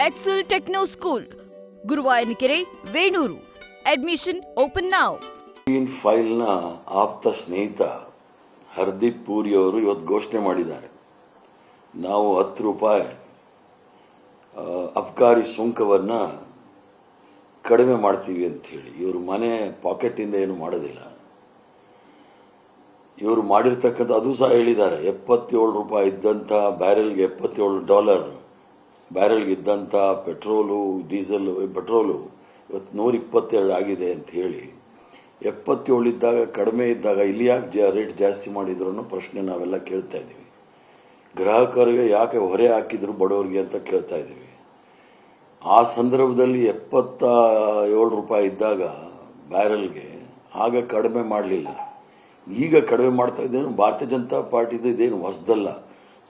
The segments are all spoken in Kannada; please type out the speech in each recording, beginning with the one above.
Excel Techno School, Guruvayanakere, Venur. Admission open now. ಫೈಲ್ನ ಆಪ್ತ ಸ್ನೇಹಿತ ಹರ್ದೀಪ್ ಪೂರಿ ಅವರು ಇವತ್ತು ಘೋಷಣೆ ಮಾಡಿದ್ದಾರೆ. ನಾವು 10 ರೂಪಾಯಿ ಅಬ್ಕಾರಿ ಸುಂಕವನ್ನ ಕಡಿಮೆ ಮಾಡ್ತೀವಿ ಅಂತ ಹೇಳಿ. ಇವರು ಮನೆ ಪಾಕೆಟ್ ಇಂದ ಏನು ಮಾಡೋದಿಲ್ಲ. ಇವರು ಮಾಡಿರ್ತಕ್ಕಂಥ ಅದು ಸಹ ಹೇಳಿದ್ದಾರೆ. 77 ರೂಪಾಯಿ ಇದ್ದಂತ ಬ್ಯಾರೆಲ್ಗೆ $77 ಬ್ಯಾರೆಲ್ಗೆ ಇದ್ದಂತ ಪೆಟ್ರೋಲು ಇವತ್ತು 122 ಆಗಿದೆ ಅಂತ ಹೇಳಿ. 77 ಇದ್ದಾಗ ಕಡಿಮೆ ಇದ್ದಾಗ ಇಲ್ಲಿ ಯಾಕೆ ರೇಟ್ ಜಾಸ್ತಿ ಮಾಡಿದ್ರು ಅನ್ನೋ ಪ್ರಶ್ನೆ ನಾವೆಲ್ಲ ಕೇಳ್ತಾ ಇದ್ದೀವಿ. ಗ್ರಾಹಕರಿಗೆ ಯಾಕೆ ಹೊರೆ ಹಾಕಿದ್ರು ಬಡವರಿಗೆ ಅಂತ ಕೇಳ್ತಾ ಇದ್ದೀವಿ. ಆ ಸಂದರ್ಭದಲ್ಲಿ 77 ರೂಪಾಯಿ ಇದ್ದಾಗ ಬ್ಯಾರೆಲ್ಗೆ ಆಗ ಕಡಿಮೆ ಮಾಡಲಿಲ್ಲ. ಈಗ ಕಡಿಮೆ ಮಾಡ್ತಾ ಇದ್ದೇನು ಭಾರತೀಯ ಜನತಾ ಪಾರ್ಟಿದು ಇದೇನು ಹೊಸದಲ್ಲ.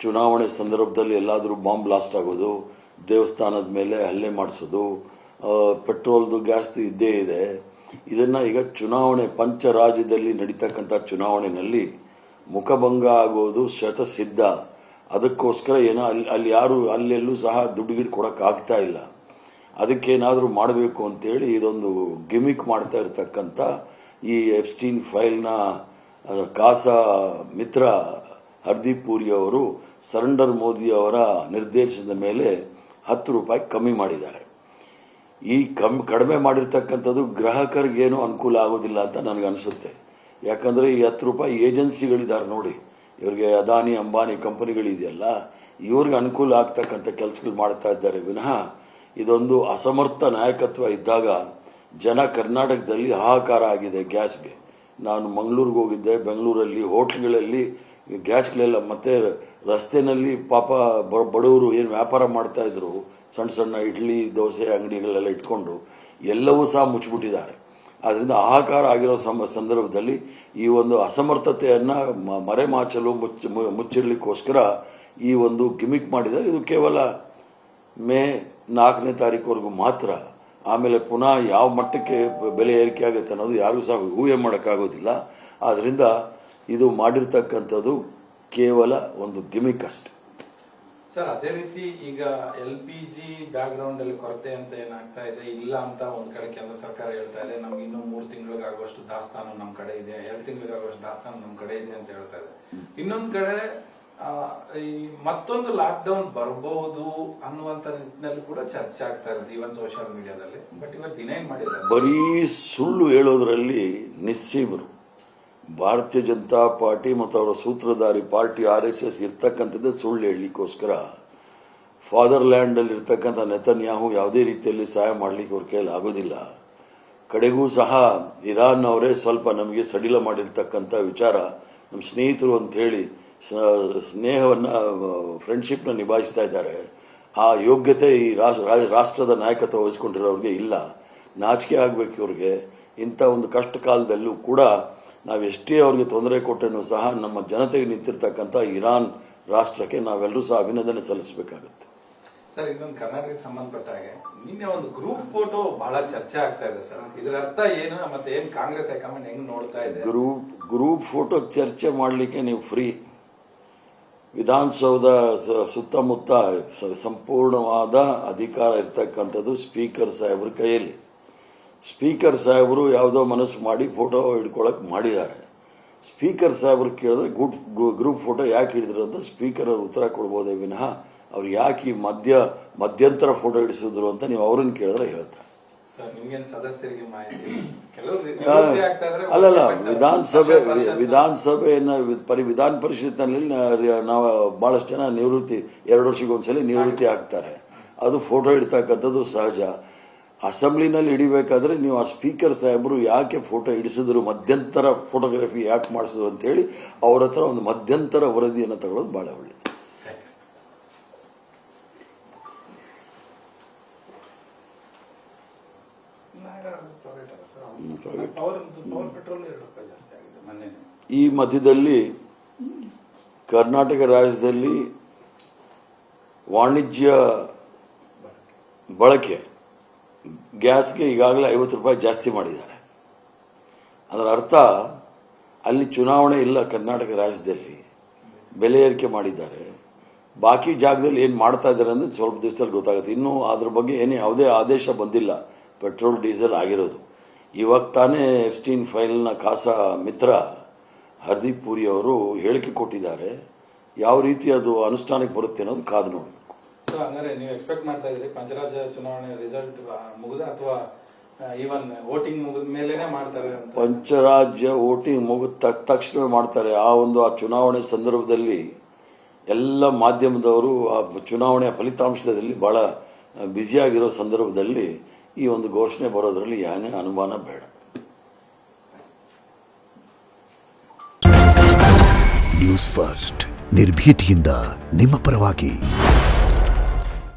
ಚುನಾವಣೆ ಸಂದರ್ಭದಲ್ಲಿ ಎಲ್ಲಾದರೂ ಬಾಂಬ್ ಬ್ಲಾಸ್ಟ್ ಆಗೋದು, ದೇವಸ್ಥಾನದ ಮೇಲೆ ಹಲ್ಲೆ ಮಾಡಿಸೋದು, ಪೆಟ್ರೋಲ್ದು ಗ್ಯಾಸ್ದು ಇದ್ದೇ ಇದೆ. ಇದನ್ನ ಈಗ ಚುನಾವಣೆ ಪಂಚರಾಜ್ಯದಲ್ಲಿ ನಡೀತಕ್ಕಂಥ ಚುನಾವಣೆಯಲ್ಲಿ ಮುಖಭಂಗ ಆಗೋದು ಶತಸಿದ್ಧ. ಅದಕ್ಕೋಸ್ಕರ ಏನೋ ಅಲ್ಲಿ ಯಾರು ಅಲ್ಲೆಲ್ಲೂ ಸಹ ದುಡ್ಡುಗಿಡ್ ಕೊಡಕ್ ಆಗ್ತಾ ಇಲ್ಲ. ಅದಕ್ಕೇನಾದ್ರೂ ಮಾಡಬೇಕು ಅಂತೇಳಿ ಇದೊಂದು ಗಿಮಿಕ್ ಮಾಡ್ತಾ ಇರತಕ್ಕಂಥ ಈ ಎಪ್ಸ್ಟೀನ್ ಫೈಲ್ನ ಕಾಸಾ ಮಿತ್ರ ಹರ್ದೀಪ್ ಪೂರಿ ಅವರು ಸರೆಂಡರ್ ಮೋದಿ ಅವರ ನಿರ್ದೇಶನದ ಮೇಲೆ 10 ರೂಪಾಯಿ ಕಮ್ಮಿ ಮಾಡಿದ್ದಾರೆ. ಈ ಕಡಿಮೆ ಮಾಡಿರ್ತಕ್ಕಂಥದ್ದು ಗ್ರಾಹಕರಿಗೇನು ಅನುಕೂಲ ಆಗೋದಿಲ್ಲ ಅಂತ ನನಗನ್ಸುತ್ತೆ. ಯಾಕಂದ್ರೆ ಈ 10 ರೂಪಾಯಿ ಏಜೆನ್ಸಿಗಳಿದ್ದಾರೆ ನೋಡಿ, ಇವ್ರಿಗೆ ಅದಾನಿ ಅಂಬಾನಿ ಕಂಪನಿಗಳಿದೆಯಲ್ಲ, ಇವ್ರಿಗೆ ಅನುಕೂಲ ಆಗ್ತಕ್ಕಂಥ ಕೆಲಸಗಳು ಮಾಡ್ತಾ ಇದ್ದಾರೆ ವಿನಃ ಇದೊಂದು ಅಸಮರ್ಥ ನಾಯಕತ್ವ ಇದ್ದಾಗ ಜನ ಕರ್ನಾಟಕದಲ್ಲಿ ಹಾಹಾಕಾರ ಆಗಿದೆ ಗ್ಯಾಸ್ಗೆ. ನಾನು ಮಂಗಳೂರಿಗೆ ಹೋಗಿದ್ದೆ. ಬೆಂಗಳೂರಲ್ಲಿ ಹೋಟ್ಲ್ಗಳಲ್ಲಿ ಗ್ಯಾಸ್ಗಳೆಲ್ಲ ಮತ್ತೆ ರಸ್ತೆನಲ್ಲಿ ಪಾಪ ಬಡವರು ಏನು ವ್ಯಾಪಾರ ಮಾಡ್ತಾ ಇದ್ರು, ಸಣ್ಣ ಸಣ್ಣ ಇಡ್ಲಿ ದೋಸೆ ಅಂಗಡಿಗಳೆಲ್ಲ ಇಟ್ಕೊಂಡು ಎಲ್ಲವೂ ಸಹ ಮುಚ್ಚಿಬಿಟ್ಟಿದ್ದಾರೆ. ಆದ್ರಿಂದ ಹಾಹಾಕಾರ ಆಗಿರೋ ಸಂದರ್ಭದಲ್ಲಿ ಈ ಒಂದು ಅಸಮರ್ಥತೆಯನ್ನ ಮರೆಮಾಚಲು ಮುಚ್ಚಿರ್ಲಿಕ್ಕೋಸ್ಕರ ಈ ಒಂದು ಗಿಮಿಕ್ ಮಾಡಿದ್ದಾರೆ. ಇದು ಕೇವಲ ಮೇ 4ನೇ ತಾರೀಕುವರೆಗೂ ಮಾತ್ರ. ಆಮೇಲೆ ಪುನಃ ಯಾವ ಮಟ್ಟಕ್ಕೆ ಬೆಲೆ ಏರಿಕೆ ಆಗುತ್ತೆ ಅನ್ನೋದು ಯಾರಿಗೂ ಸಹ ಊಹೆ ಮಾಡೋಕ್ಕಾಗೋದಿಲ್ಲ. ಆದ್ರಿಂದ ಇದು ಮಾಡಿರ್ತಕ್ಕಂಥದ್ದು ಕೇವಲ ಒಂದು ಗಿಮಿಕ್ ಅಷ್ಟೆ. ಸರ್, ಅದೇ ರೀತಿ ಈಗ LPG ಬ್ಯಾಕ್ ಗ್ರೌಂಡ್ ಅಲ್ಲಿ ಕೊರತೆ ಅಂತ ಏನಾಗ್ತಾ ಇದೆ, ಇಲ್ಲ ಅಂತ ಒಂದ್ ಕಡೆ ಕೇಂದ್ರ ಸರ್ಕಾರ ಹೇಳ್ತಾ ಇದೆ. ನಮ್ಗೆ ಇನ್ನೂ 3 ತಿಂಗಳಿಗಾಗುವಷ್ಟು ದಾಸ್ತಾನು ನಮ್ ಕಡೆ ಇದೆ, 2 ತಿಂಗಳಿಗಾಗುವಷ್ಟು ದಾಸ್ತಾನು ನಮ್ ಕಡೆ ಇದೆ ಅಂತ ಹೇಳ್ತಾ ಇದೆ. ಇನ್ನೊಂದ್ ಕಡೆ ಈ ಮತ್ತೊಂದು ಲಾಕ್ ಡೌನ್ ಬರಬಹುದು ಅನ್ನುವಂತ ನಿಟ್ಟಿನಲ್ಲಿ ಕೂಡ ಚರ್ಚೆ ಆಗ್ತಾ ಇರೋದು ಇವನ್ ಸೋಷಿಯಲ್ ಮೀಡಿಯಾದಲ್ಲಿ. ಬಟ್ ಇವತ್ತು ಡಿನೈನ್ ಮಾಡಿದ್ದಾರೆ. ಬರೀ ಸುಳ್ಳು ಹೇಳೋದ್ರಲ್ಲಿ ನಿಸ್ಸೀಮರು. ಭಾರತೀಯ ಜನತಾ ಪಾರ್ಟಿ ಮತ್ತು ಅವರ ಸೂತ್ರಧಾರಿ ಪಾರ್ಟಿ RSS ಇರ್ತಕ್ಕಂಥದ್ದೇ ಸುಳ್ಳು ಹೇಳಲಿಕ್ಕೋಸ್ಕರ. ಫಾದರ್ಲ್ಯಾಂಡ್ ಅಲ್ಲಿ ಇರ್ತಕ್ಕಂಥ ನೆತನ್ಯಾಹು ಯಾವುದೇ ರೀತಿಯಲ್ಲಿ ಸಹಾಯ ಮಾಡಲಿಕ್ಕೆ ಅವ್ರ ಕೈಯಲ್ಲಿ ಆಗೋದಿಲ್ಲ. ಕಡೆಗೂ ಸಹ ಇರಾನ್ ಅವರೇ ಸ್ವಲ್ಪ ನಮಗೆ ಸಡಿಲ ಮಾಡಿರ್ತಕ್ಕಂಥ ವಿಚಾರ. ನಮ್ಮ ಸ್ನೇಹಿತರು ಅಂತ ಹೇಳಿ ಸ್ನೇಹವನ್ನ ಫ್ರೆಂಡ್ಶಿಪ್ ನ ನಿಭಾಯಿಸ್ತಾ ಇದ್ದಾರೆ. ಆ ಯೋಗ್ಯತೆ ಈ ರಾಷ್ಟ್ರದ ನಾಯಕತ್ವ ವಹಿಸಿಕೊಂಡಿರೋರಿಗೆ ಇಲ್ಲ. ನಾಚಿಕೆ ಆಗ್ಬೇಕು ಇವ್ರಿಗೆ. ಇಂಥ ಒಂದು ಕಷ್ಟ ಕಾಲದಲ್ಲೂ ಕೂಡ ನಾವೆಷ್ಟೇ ಅವ್ರಿಗೆ ತೊಂದರೆ ಕೊಟ್ಟರೂ ಸಹ ನಮ್ಮ ಜನತೆಗೆ ನಿಂತಿರ್ತಕ್ಕಂಥ ಇರಾನ್ ರಾಷ್ಟ್ರಕ್ಕೆ ನಾವೆಲ್ಲರೂ ಸಹ ಅಭಿನಂದನೆ ಸಲ್ಲಿಸಬೇಕಾಗುತ್ತೆ. ಸರ್, ಇನ್ನೊಂದು ಕರ್ನಾಟಕಕ್ಕೆ ಸಂಬಂಧಪಟ್ಟ ಹಾಗೆ ನಿನ್ನೆ ಒಂದು ಗ್ರೂಪ್ ಫೋಟೋ ಬಹಳ ಚರ್ಚೆ ಆಗ್ತಾ ಇದೆ ಸರ್. ಇದರ ಅರ್ಥ ಏನು ಮತ್ತೆ ಏನ್ ಕಾಂಗ್ರೆಸ್ ಹೈಕಮಾಂಡ್ ಹೆಂಗ್ ನೋಡ್ತಾ ಇದೆ? ಗ್ರೂಪ್ ಫೋಟೋ ಚರ್ಚೆ ಮಾಡಲಿಕ್ಕೆ ನೀವು ಫ್ರೀ. ವಿಧಾನಸೌಧ ಸುತ್ತಮುತ್ತ ಸಂಪೂರ್ಣವಾದ ಅಧಿಕಾರ ಇರ್ತಕ್ಕಂಥದ್ದು ಸ್ಪೀಕರ್ ಸಾಹೇಬ್ರ ಕೈಯಲ್ಲಿ. ಸ್ಪೀಕರ್ ಸಾಹೇಬರು ಯಾವುದೋ ಮನಸ್ಸು ಮಾಡಿ ಫೋಟೋ ಹಿಡ್ಕೊಳಕ್ ಮಾಡಿದ್ದಾರೆ. ಸ್ಪೀಕರ್ ಸಾಹೇಬರು ಕೇಳಿದ್ರೆ ಗ್ರೂಪ್ ಫೋಟೋ ಯಾಕೆ ಹಿಡಿದ್ರು ಅಂತ ಸ್ಪೀಕರ್ ಅವರು ಉತ್ತರ ಕೊಡ್ಬೋದೇ ವಿನಃ ಅವ್ರು ಯಾಕೆ ಈ ಮಧ್ಯಂತರ ಫೋಟೋ ಹಿಡಿಸಿದ್ರು ಅಂತ ನೀವು ಅವ್ರನ್ನ ಕೇಳಿದ್ರೆ ಹೇಳ್ತಾರೆ. ಅಲ್ಲಲ್ಲ, ವಿಧಾನಸಭೆಯನ್ನ ವಿಧಾನ ಪರಿಷತ್ನಲ್ಲಿ ನಾವು ಬಹಳಷ್ಟು ಜನ 2 ವರ್ಷಕ್ಕೊಂದ್ಸಲಿ ನಿವೃತ್ತಿ ಆಗ್ತಾರೆ. ಅದು ಫೋಟೋ ಹಿಡ್ತಕ್ಕಂಥದ್ದು ಸಹಜ. ಅಸೆಂಬ್ಲಿನಲ್ಲಿ ಹಿಡಿಬೇಕಾದ್ರೆ ನೀವು ಆ ಸ್ಪೀಕರ್ ಸಾಹೇಬರು ಯಾಕೆ ಫೋಟೋ ಹಿಡಿಸಿದ್ರು, ಮಧ್ಯಂತರ ಫೋಟೋಗ್ರಫಿ ಯಾಕೆ ಮಾಡಿಸಿದ್ರು ಅಂತ ಹೇಳಿ ಅವ್ರ ಹತ್ರ ಒಂದು ಮಧ್ಯಂತರ ವರದಿಯನ್ನು ತಗೊಳ್ಳೋದು ಬಹಳ ಒಳ್ಳೆಯದು. ಈ ಮಧ್ಯದಲ್ಲಿ ಕರ್ನಾಟಕ ರಾಜ್ಯದಲ್ಲಿ ವಾಣಿಜ್ಯ ಬಳಕೆ ಗ್ಯಾಸ್ಗೆ ಈಗಾಗಲೇ 50 ರೂಪಾಯಿ ಜಾಸ್ತಿ ಮಾಡಿದ್ದಾರೆ. ಅದರ ಅರ್ಥ ಅಲ್ಲಿ ಚುನಾವಣೆ ಇಲ್ಲ. ಕರ್ನಾಟಕ ರಾಜ್ಯದಲ್ಲಿ ಬೆಲೆ ಏರಿಕೆ ಮಾಡಿದ್ದಾರೆ. ಬಾಕಿ ಜಾಗದಲ್ಲಿ ಏನು ಮಾಡ್ತಾ ಇದ್ದಾರೆ ಅಂದ್ರೆ ಸ್ವಲ್ಪ ದಿವಸದಲ್ಲಿ ಗೊತ್ತಾಗುತ್ತೆ. ಇನ್ನೂ ಅದ್ರ ಬಗ್ಗೆ ಯಾವುದೇ ಆದೇಶ ಬಂದಿಲ್ಲ. ಪೆಟ್ರೋಲ್ ಡೀಸೆಲ್ ಆಗಿರೋದು ಇವಾಗ ತಾನೇ ಎಫ್ಸ್ಟೀನ್ ಫೈಲ್ನ ಕಾಸಾ ಮಿತ್ರ ಹರ್ದೀಪ್ ಪುರಿ ಅವರು ಹೇಳಿಕೆ ಕೊಟ್ಟಿದ್ದಾರೆ. ಯಾವ ರೀತಿ ಅದು ಅನುಷ್ಠಾನಕ್ಕೆ ಬರುತ್ತೆ ಅನ್ನೋದು ಕಾದು ನೋಡಬೇಕು. ಸೊ ಹಂಗಾರೆ ನೀವು ಎಕ್ಸ್ಪೆಕ್ಟ್ ಮಾಡ್ತಾ ಇದ್ರಿ ಪಂಚರಾಜ್ಯ ಚುನಾವಣೆ ರಿಸಲ್ಟ್ ಮುಗಿದ ಅಥವಾ ಈವನ್ ವೋಟಿಂಗ್ ಮುಗಿದ ಮೇಲೆನೆ ಮಾಡ್ತಾರೆ ಅಂತ? ಪಂಚರಾಜ್ಯ ವೋಟಿಂಗ್ ಮುಗಿದ ತಕ್ಷಣ ಮಾಡ್ತಾರೆ. ಆ ಚುನಾವಣೆ ಸಂದರ್ಭದಲ್ಲಿ ಎಲ್ಲ ಮಾಧ್ಯಮದವರು ಆ ಚುನಾವಣೆಯ ಫಲಿತಾಂಶದಲ್ಲಿ ಬಹಳ ಬ್ಯುಸಿಯಾಗಿರೋ ಸಂದರ್ಭದಲ್ಲಿ ಈ ಒಂದು ಘೋಷಣೆ ಬರೋದ್ರಲ್ಲಿ ಏನೇ ಅನುಮಾನ ಬೇಡ. ನ್ಯೂಸ್ ಫಸ್ಟ್ ನಿರ್ಭೀತಿಯಿಂದ ನಿಮ್ಮ ಪರವಾಗಿ.